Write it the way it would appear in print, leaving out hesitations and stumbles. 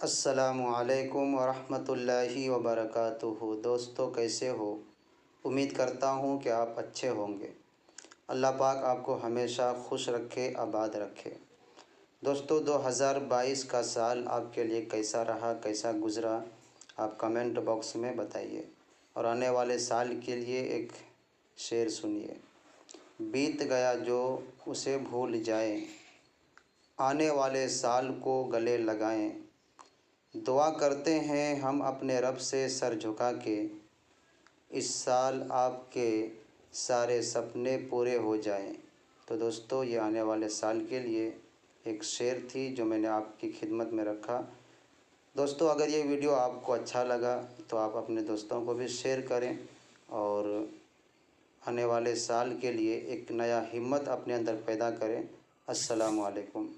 अस्सलामुअलैकुम वरहमतुल्लाहि वबरकातुहू। दोस्तों, कैसे हो? उम्मीद करता हूँ कि आप अच्छे होंगे। अल्लाह पाक आपको हमेशा खुश रखे, आबाद रखे। दोस्तों, 2022 का साल आपके लिए कैसा रहा, कैसा गुज़रा, आप कमेंट बॉक्स में बताइए। और आने वाले साल के लिए एक शेर सुनिए। बीत गया जो उसे भूल जाएं, आने वाले साल को गले लगाएं। दुआ करते हैं हम अपने रब से सर झुका के, इस साल आपके सारे सपने पूरे हो जाएं। तो दोस्तों, ये आने वाले साल के लिए एक शेर थी जो मैंने आपकी खिदमत में रखा। दोस्तों, अगर ये वीडियो आपको अच्छा लगा तो आप अपने दोस्तों को भी शेयर करें और आने वाले साल के लिए एक नया हिम्मत अपने अंदर पैदा करें। अस्सलामु अलैकुम।